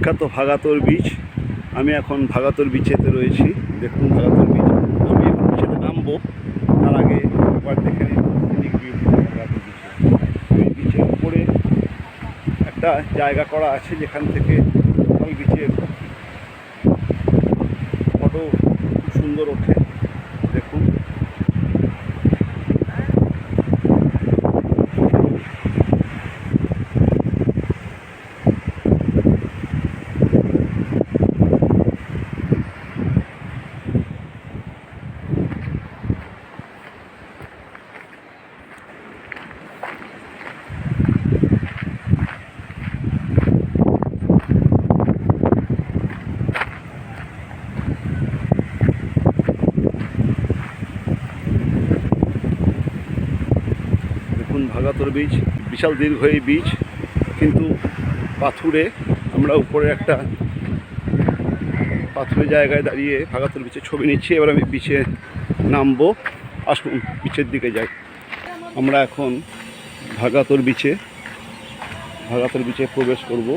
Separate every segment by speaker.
Speaker 1: বিখ্যাত ভাগাতর বিচ। আমি এখন ভাগাতর বিচেতে রয়েছি। দেখুন ভাগাতর বিচ। আমি এখন বিচেতে নামবো, তার আগে একবার দেখে নিন ভাগাতর বিচে। এই বিচের উপরে একটা জায়গা করা আছে যেখান থেকে ওই বিচের ফটো খুব সুন্দর ওঠে। দেখুন ভাগাতর বিচ বিশাল দীর্ঘ এই বিচ, কিন্তু পাথুরে। আমরা উপরে একটা পাথুরে জায়গায় দাঁড়িয়ে ভাগাতর বিচে ছবি নিচ্ছি। এবার আমি বিচে নামবো। আসুন বিচের দিকে যাই। আমরা এখন ভাগাতর বিচে প্রবেশ করব।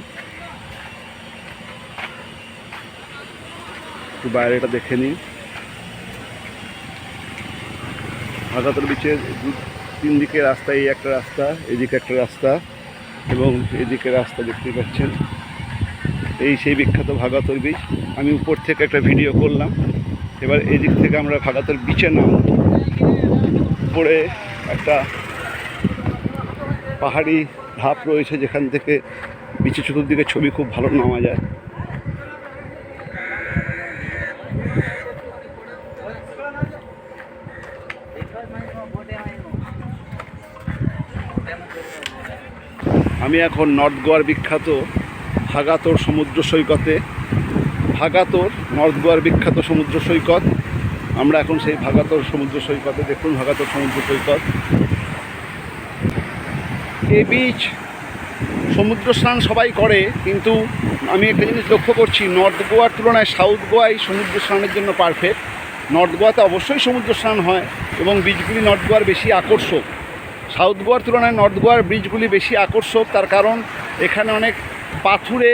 Speaker 1: একটু বাইরেটা দেখে নিই। ভাগাতর বিচের তিন দিকে রাস্তা, এই একটা রাস্তা, এদিকে একটা রাস্তা এবং এদিকে রাস্তা দেখতে পাচ্ছেন। এই সেই বিখ্যাত ভাগাতর বিচ। আমি উপর থেকে একটা ভিডিও করলাম। এবার এদিক থেকে আমরা ভাগাতর বিচে নামব। উপরে একটা পাহাড়ি ধাপ রয়েছে যেখান থেকে বিচের চতুর্দিকে ছবি খুব ভালো নামা যায়। আমি এখন নর্থ গোয়ার বিখ্যাত ভাগাতর সমুদ্র সৈকতে। নর্থ গোয়ার বিখ্যাত সমুদ্র সৈকত। আমরা এখন সেই ভাগাতর সমুদ্র সৈকতে। দেখুন ভাগাতর সমুদ্র সৈকত। এই বিচ সমুদ্র স্নান সবাই করে, কিন্তু আমি একটা জিনিস লক্ষ্য করছি, নর্থ গোয়ার তুলনায় সাউথ গোয়াই সমুদ্র স্নানের জন্য পারফেক্ট। নর্থ গোয়াতে অবশ্যই সমুদ্র স্নান হয় এবং বিচগুলি নর্থ গোয়ার বেশি আকর্ষক। সাউথ গোয়ার তুলনায় নর্থ গোয়ার ব্রিজগুলি বেশি আকর্ষক, তার কারণ এখানে অনেক পাথুরে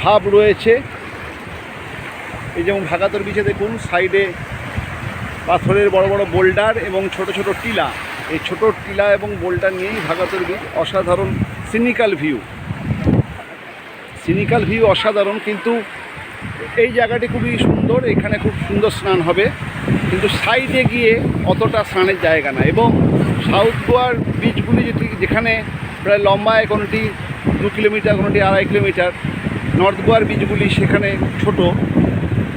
Speaker 1: ভাব রয়েছে। এই যেমন ভাগাতর বিচে দেখুন সাইডে পাথরের বড় বড় বোল্ডার এবং ছোট ছোট টিলা। এই ছোট টিলা এবং বোল্ডার নিয়েই ভাগাতর বিচ। অসাধারণ সিনিক্যাল ভিউ অসাধারণ। কিন্তু এই জায়গাটি খুবই সুন্দর, এখানে খুব সুন্দর স্নান হবে, কিন্তু সাইডে গিয়ে অতটা স্নানের জায়গা না। এবং সাউথ গোয়ার বিচগুলি যেখানে প্রায় লম্বায় কোনোটি 2 কিলোমিটার, কোনোটি 2.5 কিলোমিটার, নর্থ গোয়ার বিচগুলি সেখানে ছোট,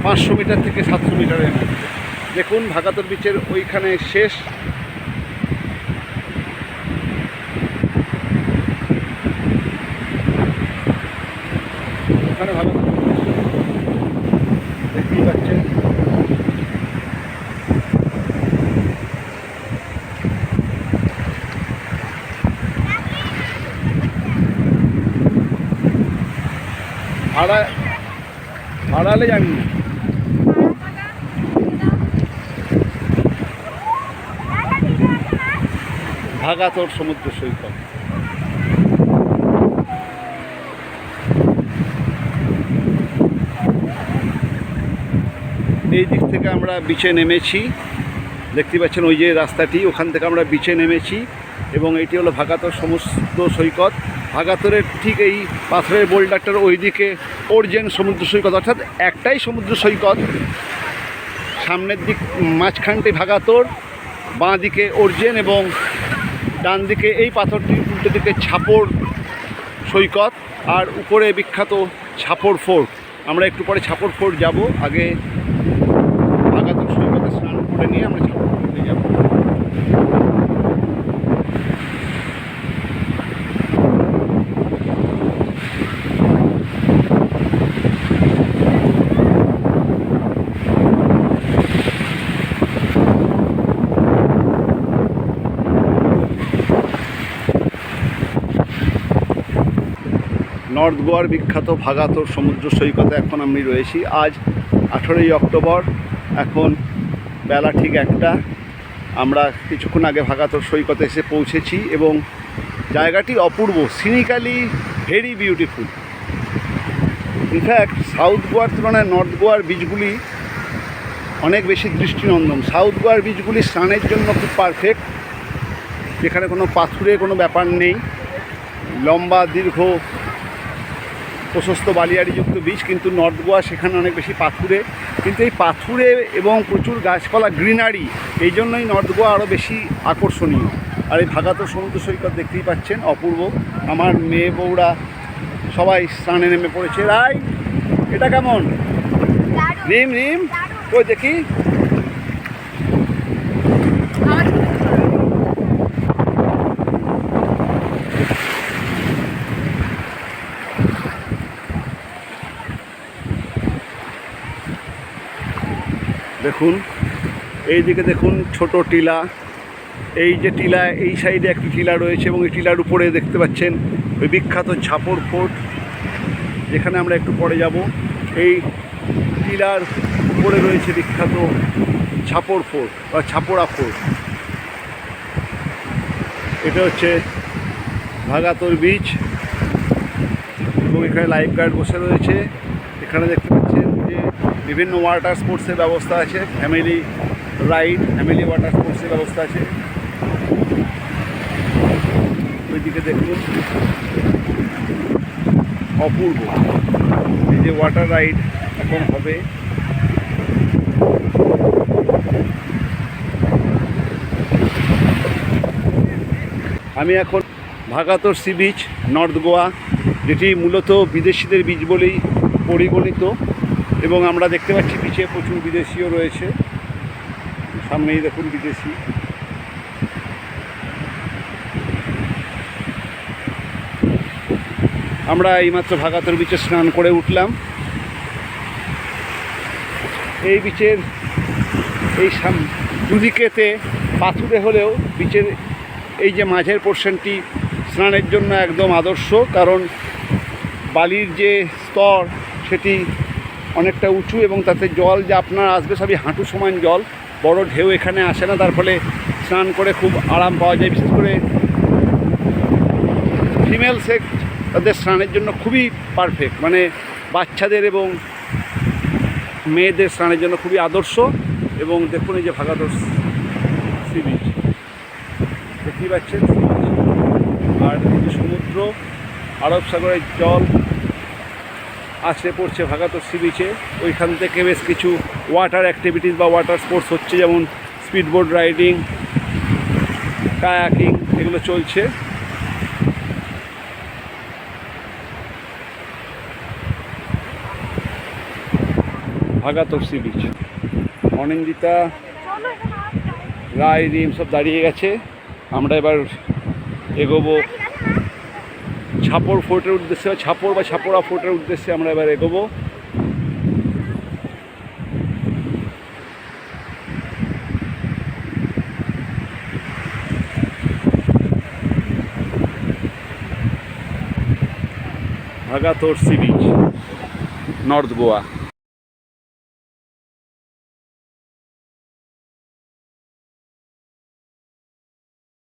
Speaker 1: 500 মিটার থেকে 700 মিটারের মধ্যে। দেখুন ভাগাতর বিচের ওইখানে শেষ। ওখানে ভাগাতর দেখতেই পাচ্ছেন। আড়ালে জানি না। ভাগাতর সমুদ্র সৈকত। এই দিক থেকে আমরা বিচে নেমেছি। দেখতে পাচ্ছেন ওই যে রাস্তাটি, ওখান থেকে আমরা বিচে নেমেছি এবং এটি হলো ভাগাতর সমুদ্র সৈকত। ভাগাতরের ঠিক এই পাথরের বোল্ডারটার ওইদিকে ওরজেন সমুদ্র সৈকত, অর্থাৎ একটাই সমুদ্র সৈকত। সামনের দিক মাঝখানটি ভাগাতর, বাঁ দিকে ওরজেন এবং ডান দিকে এই পাথরটির উল্টো দিকে ছাপড় সৈকত, আর উপরে বিখ্যাত ছাপড় ফোর্ট। আমরা একটু পরে ছাপড় ফোর্ট যাব। আগে ভাগাতর সৈকতে স্নান করে নিয়ে আমরা ছাপড় ফোর্টে যাব। নর্থ গোয়ার বিখ্যাত ভাগাতর সমুদ্র সৈকতে এখন আমি রয়েছি। আজ 18ই অক্টোবর। এখন বেলা ঠিক 1টা। আমরা কিছুক্ষণ আগে ভাগাতর সৈকতে এসে পৌঁছেছি এবং জায়গাটি অপূর্ব, সিনিক্যালি ভেরি বিউটিফুল। ইনফ্যাক্ট সাউথ গোয়ার তুলনায় নর্থ গোয়ার বিচগুলি অনেক বেশি দৃষ্টিনন্দন। সাউথ গোয়ার বিচগুলি স্নানের জন্য খুব পারফেক্ট, যেখানে কোনো পাথুরে কোনো ব্যাপার নেই, লম্বা দীর্ঘ প্রশস্ত বালিয়াড়িযুক্ত বিচ। কিন্তু নর্থ গোয়া সেখানে অনেক বেশি পাথুরে, কিন্তু এই পাথুরে এবং প্রচুর গাছপালা গ্রিনারি, এই জন্যই নর্থ গোয়া আরও বেশি আকর্ষণীয়। আর এই ভাগাতর সমুদ্র সৈকত দেখতেই পাচ্ছেন, অপূর্ব। আমার মেয়ে বউরা সবাই স্নানে নেমে পড়েছে। রাই, এটা কেমন? রিম রিম ওই দেখি। দেখুন এইদিকে দেখুন ছোট টিলা, এই যে টিলা, এই সাইডে একটি টিলা রয়েছে এবং এই টিলার উপরে দেখতে পাচ্ছেন ওই বিখ্যাত ছাপর ফোর্ট, যেখানে আমরা একটু পরে যাব। এই টিলার উপরে রয়েছে বিখ্যাত ছাপর ফোর্ট বা ছাপড়া ফোর্ট। এটা হচ্ছে ভাগাতর বিচ এবং এখানে লাইফ গার্ড বসে রয়েছে। এখানে দেখতে পাচ্ছেন যে বিভিন্ন ওয়াটার স্পোর্টসের ব্যবস্থা আছে, ফ্যামিলি রাইড, ফ্যামিলি ওয়াটার স্পোর্টসের ব্যবস্থা আছে। ওইদিকে দেখুন অপূর্ব, এই যে ওয়াটার রাইড এখন হবে। আমি এখন ভাগাতর সি বিচ, নর্থ গোয়া, যেটি মূলত বিদেশিদের বিচ বলেই পরিগণিত, এবং আমরা দেখতে পাচ্ছি বিচে প্রচুর বিদেশিও রয়েছে। সামনেই দেখুন বিদেশি। আমরা এইমাত্র ভাগাতর বিচে স্নান করে উঠলাম। এই বিচের এই দুদিকেতে পাথুরে হলেও বিচের এই যে মাঝের পোর্শনটি স্নানের জন্য একদম আদর্শ, কারণ বালির যে স্তর সেটি অনেকটা উঁচু এবং তাতে জল যে আপনার আসবে সবই হাঁটু সমান জল, বড় ঢেউ এখানে আসে না, তার ফলে স্নান করে খুব আরাম পাওয়া যায়। বিশেষ করে ফিমেল সেক্স তাদের স্নানের জন্য খুবই পারফেক্ট, মানে বাচ্চাদের এবং মেয়েদের স্নানের জন্য খুবই আদর্শ। এবং দেখুন এই যে ভাগাতর সি বিচ দেখতেই পাচ্ছেন, আর সমুদ্র, আরব সাগরের জল আসে পড়ছে ভাগাতর সি বিচে। ওইখান থেকে বেশ কিছু ওয়াটার অ্যাক্টিভিটিস বা ওয়াটার স্পোর্টস হচ্ছে, যেমন স্পিডবোট রাইডিং, কায়াকিং, এগুলো চলছে। ভাগাতর সি বিচ, অনিন্দিতা, রায়, রিম সব দাঁড়িয়ে গেছে। আমরা এবার এগোবো ছাপর ফোর্টের উদ্দেশ্যে, ছাপড় বা ছাপড়া ফোর্টের উদ্দেশ্যে আমরা এবার এগোবো। ভাগাতর সি বিচ, নর্থ গোয়া।